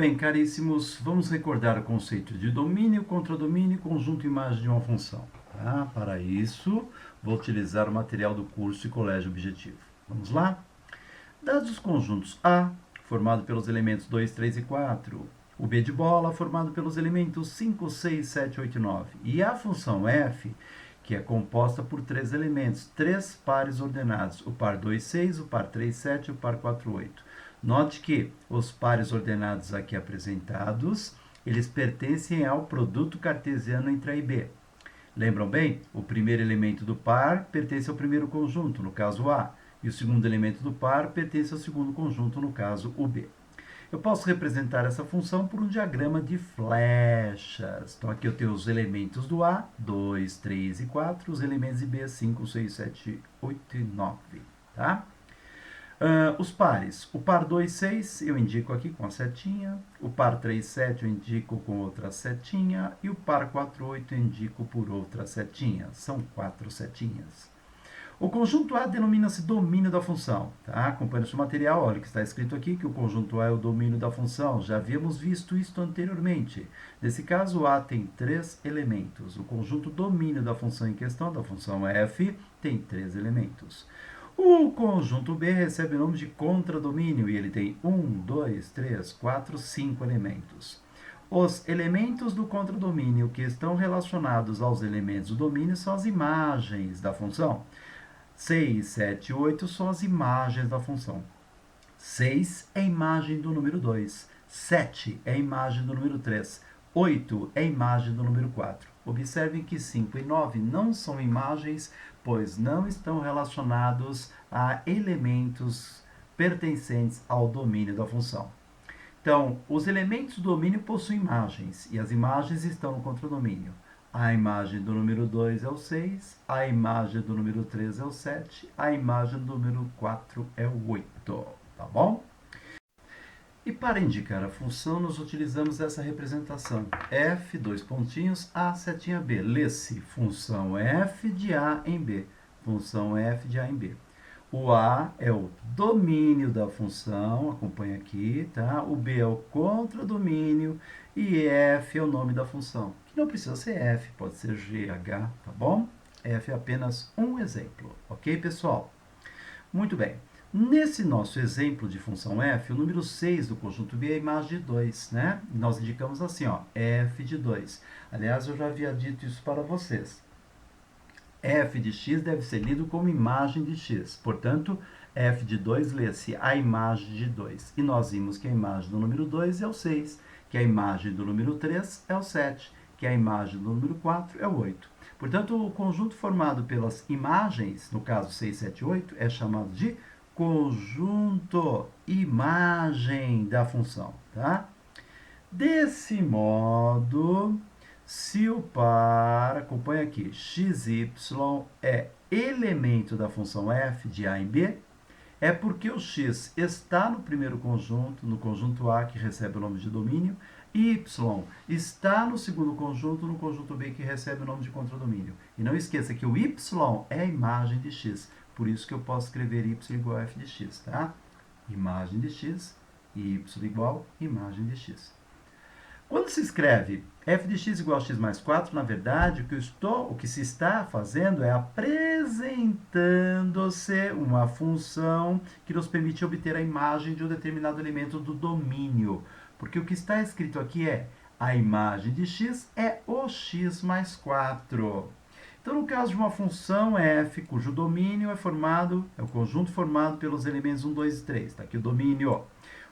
bem, caríssimos, vamos recordar o conceito de domínio, contradomínio e conjunto imagem de uma função. Tá? Para isso, vou utilizar o material do curso e colégio objetivo. Vamos lá? Dados os conjuntos A, formado pelos elementos 2, 3 e 4, o B de bola, formado pelos elementos 5, 6, 7, 8 e 9, e a função f, que é composta por três elementos, três pares ordenados, o par 2, 6, o par 3, 7 e o par 4, 8. Note que os pares ordenados aqui apresentados, eles pertencem ao produto cartesiano entre A e B. Lembram bem? O primeiro elemento do par pertence ao primeiro conjunto, no caso A, e o segundo elemento do par pertence ao segundo conjunto, no caso o B. Eu posso representar essa função por um diagrama de flechas. Então, aqui eu tenho os elementos do A, 2, 3 e 4, os elementos de B, 5, 6, 7, 8 e 9. Tá? Os pares. O par 2, 6 eu indico aqui com a setinha. O par 3, 7 eu indico com outra setinha. E o par 4, 8 eu indico por outra setinha. São 4 setinhas. O conjunto A denomina-se domínio da função. Tá? Acompanhe o seu material, olha o que está escrito aqui, que o conjunto A é o domínio da função. Já havíamos visto isso anteriormente. Nesse caso, A tem três elementos. O conjunto domínio da função em questão, da função f, tem três elementos. O conjunto B recebe o nome de contradomínio e ele tem 1, 2, 3, 4, 5 elementos. Os elementos do contradomínio que estão relacionados aos elementos do domínio são as imagens da função. 6, 7 e 8 são as imagens da função. 6 é a imagem do número 2. 7 é a imagem do número 3. 8 é a imagem do número 4. Observem que 5 e 9 não são imagens, pois não estão relacionados a elementos pertencentes ao domínio da função. Então, os elementos do domínio possuem imagens, e as imagens estão no contradomínio. A imagem do número 2 é o 6, a imagem do número 3 é o 7, a imagem do número 4 é o 8, tá bom? E para indicar a função, nós utilizamos essa representação. F, dois pontinhos, A, setinha B. Lê-se função f de A em B. Função f de A em B. O A é o domínio da função, acompanha aqui, tá? O B é o contradomínio e F é o nome da função. Que não precisa ser F, pode ser G, H, tá bom? F é apenas um exemplo, ok, pessoal? Muito bem. Nesse nosso exemplo de função f, o número 6 do conjunto B é a imagem de 2, né? Nós indicamos assim, ó, f de 2. Aliás, eu já havia dito isso para vocês. F de x deve ser lido como imagem de x. Portanto, f de 2 lê-se a imagem de 2. E nós vimos que a imagem do número 2 é o 6, que a imagem do número 3 é o 7, que a imagem do número 4 é o 8. Portanto, o conjunto formado pelas imagens, no caso 6, 7 e 8, é chamado de conjunto imagem da função. Tá? Desse modo, se o par, acompanha aqui, xy é elemento da função f de A em B, é porque o x está no primeiro conjunto, no conjunto A, que recebe o nome de domínio, e y está no segundo conjunto, no conjunto B, que recebe o nome de contradomínio. E não esqueça que o y é a imagem de x, por isso que eu posso escrever y igual a f de x, tá? Imagem de x e y igual a imagem de x. Quando se escreve f de x igual a x mais 4, na verdade, o que se está fazendo é apresentando-se uma função que nos permite obter a imagem de um determinado elemento do domínio. Porque o que está escrito aqui é a imagem de x é o x mais 4. Então, no caso de uma função f, cujo domínio é o conjunto formado pelos elementos 1, 2 e 3. Está aqui o domínio.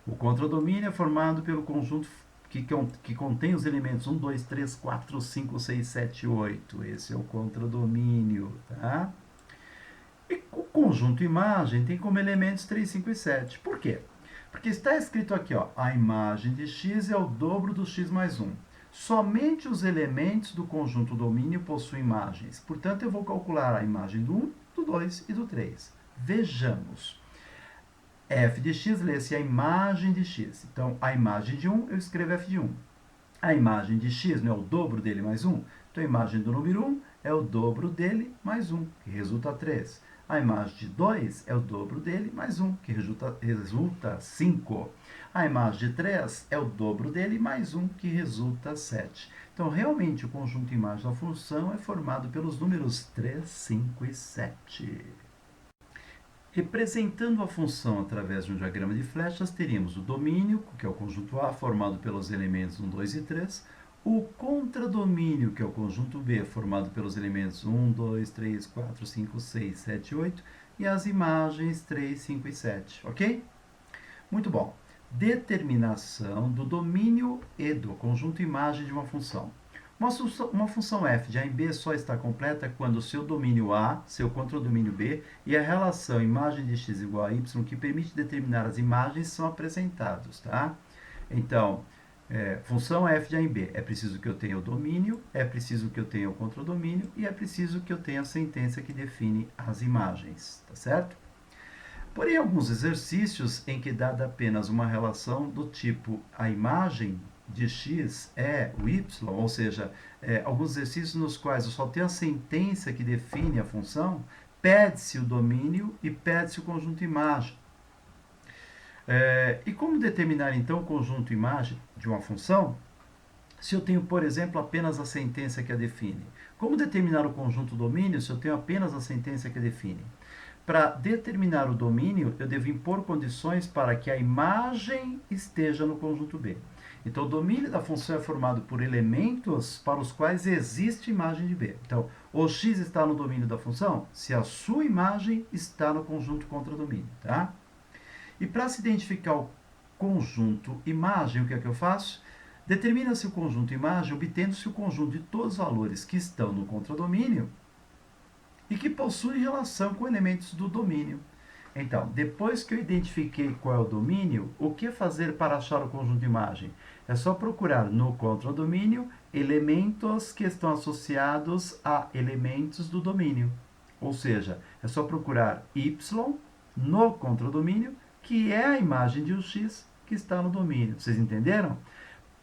O contradomínio é formado pelo conjunto que contém os elementos 1, 2, 3, 4, 5, 6, 7 e 8. Esse é o contradomínio, tá? E o conjunto imagem tem como elementos 3, 5 e 7. Por quê? Porque está escrito aqui, ó, a imagem de x é o dobro do x mais 1. Somente os elementos do conjunto domínio possuem imagens. Portanto, eu vou calcular a imagem do 1, do 2 e do 3. Vejamos. F de x lê-se a imagem de x. Então, a imagem de 1, eu escrevo f de 1. A imagem de x não é o dobro dele mais 1? Então, a imagem do número 1 é o dobro dele mais 1, que resulta 3. A imagem de 2 é o dobro dele mais 1, que resulta 5. A imagem de 3 é o dobro dele mais 1, que resulta 7. Então, realmente, o conjunto imagem da função é formado pelos números 3, 5 e 7. Representando a função através de um diagrama de flechas, teríamos o domínio, que é o conjunto A, formado pelos elementos 1, 2 e 3, o contradomínio, que é o conjunto B, formado pelos elementos 1, 2, 3, 4, 5, 6, 7 e 8, e as imagens 3, 5 e 7, ok? Muito bom. Determinação do domínio e do conjunto imagem de uma função. Uma função f de A em B só está completa quando o seu domínio A, seu contradomínio B e a relação imagem de x igual a y que permite determinar as imagens são apresentados, tá? Então, função f de A em B, é preciso que eu tenha o domínio, é preciso que eu tenha o contradomínio e é preciso que eu tenha a sentença que define as imagens, tá certo? Porém, alguns exercícios em que dada apenas uma relação do tipo a imagem de x é o y, ou seja, alguns exercícios nos quais eu só tenho a sentença que define a função, pede-se o domínio e pede-se o conjunto imagem. E como determinar então o conjunto imagem de uma função se eu tenho, por exemplo, apenas a sentença que a define? Como determinar o conjunto domínio se eu tenho apenas a sentença que a define? Para determinar o domínio, eu devo impor condições para que a imagem esteja no conjunto B. Então, o domínio da função é formado por elementos para os quais existe imagem de B. Então, o x está no domínio da função se a sua imagem está no conjunto contradomínio, tá? E para se identificar o conjunto imagem, o que é que eu faço? Determina-se o conjunto imagem obtendo-se o conjunto de todos os valores que estão no contradomínio e que possuem relação com elementos do domínio. Então, depois que eu identifiquei qual é o domínio, o que fazer para achar o conjunto de imagem? É só procurar no contradomínio elementos que estão associados a elementos do domínio. Ou seja, é só procurar y no contradomínio, que é a imagem de um x que está no domínio. Vocês entenderam?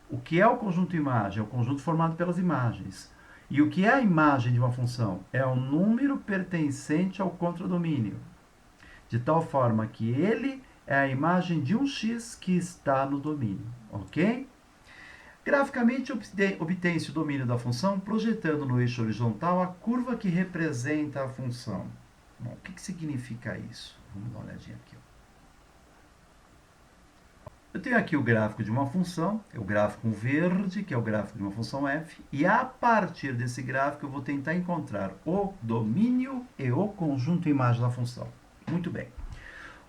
O que é o conjunto imagem? É o conjunto formado pelas imagens. E o que é a imagem de uma função? É um número pertencente ao contradomínio, de tal forma que ele é a imagem de um x que está no domínio, ok? Graficamente, obtém-se o domínio da função projetando no eixo horizontal a curva que representa a função. Bom, o que significa isso? Vamos dar uma olhadinha aqui. Eu tenho aqui o gráfico de uma função, é o gráfico verde, que é o gráfico de uma função f, e a partir desse gráfico eu vou tentar encontrar o domínio e o conjunto imagem da função. Muito bem.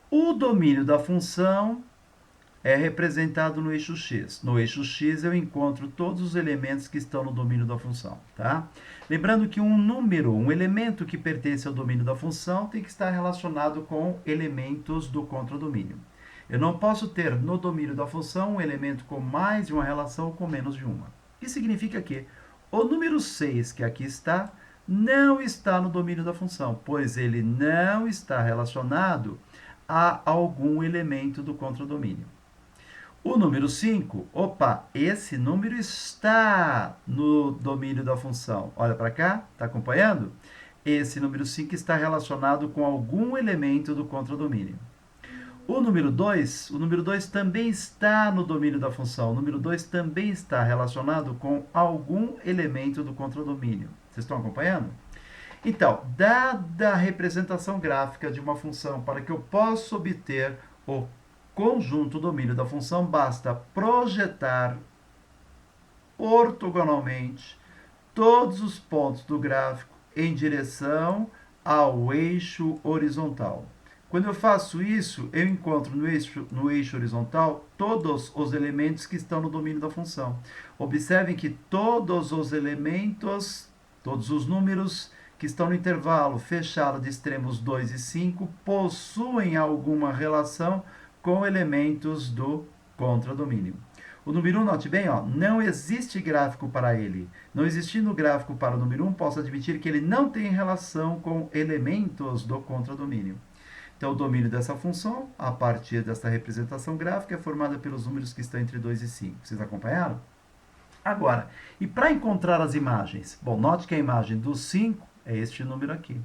O domínio da função é representado no eixo x. No eixo x eu encontro todos os elementos que estão no domínio da função, tá? Lembrando que um elemento que pertence ao domínio da função tem que estar relacionado com elementos do contradomínio. Eu não posso ter no domínio da função um elemento com mais de uma relação ou com menos de uma. Isso significa que o número 6, que aqui está, não está no domínio da função, pois ele não está relacionado a algum elemento do contradomínio. O número 5, esse número está no domínio da função. Olha para cá, está acompanhando? Esse número 5 está relacionado com algum elemento do contradomínio. O número 2 também está no domínio da função. O número 2 também está relacionado com algum elemento do contradomínio. Vocês estão acompanhando? Então, dada a representação gráfica de uma função para que eu possa obter o conjunto domínio da função, basta projetar ortogonalmente todos os pontos do gráfico em direção ao eixo horizontal. Quando eu faço isso, eu encontro no eixo horizontal todos os elementos que estão no domínio da função. Observem que todos os elementos, todos os números que estão no intervalo fechado de extremos 2 e 5 possuem alguma relação com elementos do contradomínio. O número 1, note bem, não existe gráfico para ele. Não existindo gráfico para o número 1, posso admitir que ele não tem relação com elementos do contradomínio. Então, o domínio dessa função, a partir dessa representação gráfica, é formada pelos números que estão entre 2 e 5. Vocês acompanharam? Agora, e para encontrar as imagens? Bom, note que a imagem do 5 é este número aqui.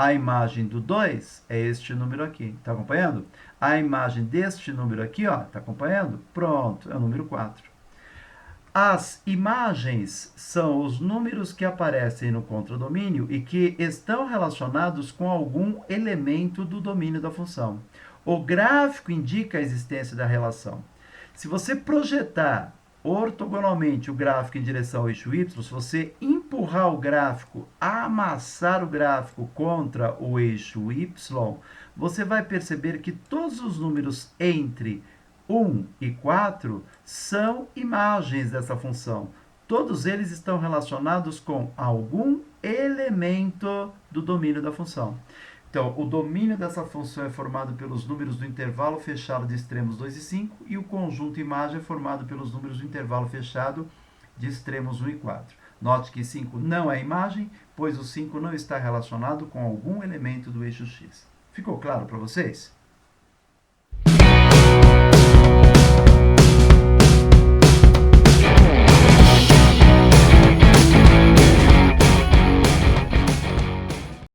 A imagem do 2 é este número aqui. Está acompanhando? A imagem deste número aqui, ó, está acompanhando? Pronto, é o número 4. As imagens são os números que aparecem no contradomínio e que estão relacionados com algum elemento do domínio da função. O gráfico indica a existência da relação. Se você projetar ortogonalmente o gráfico em direção ao eixo y, se você empurrar o gráfico, amassar o gráfico contra o eixo y, você vai perceber que todos os números entre 1 e 4 são imagens dessa função. Todos eles estão relacionados com algum elemento do domínio da função. Então, o domínio dessa função é formado pelos números do intervalo fechado de extremos 2 e 5 e o conjunto imagem é formado pelos números do intervalo fechado de extremos 1 e 4. Note que 5 não é imagem, pois o 5 não está relacionado com algum elemento do eixo x. Ficou claro para vocês?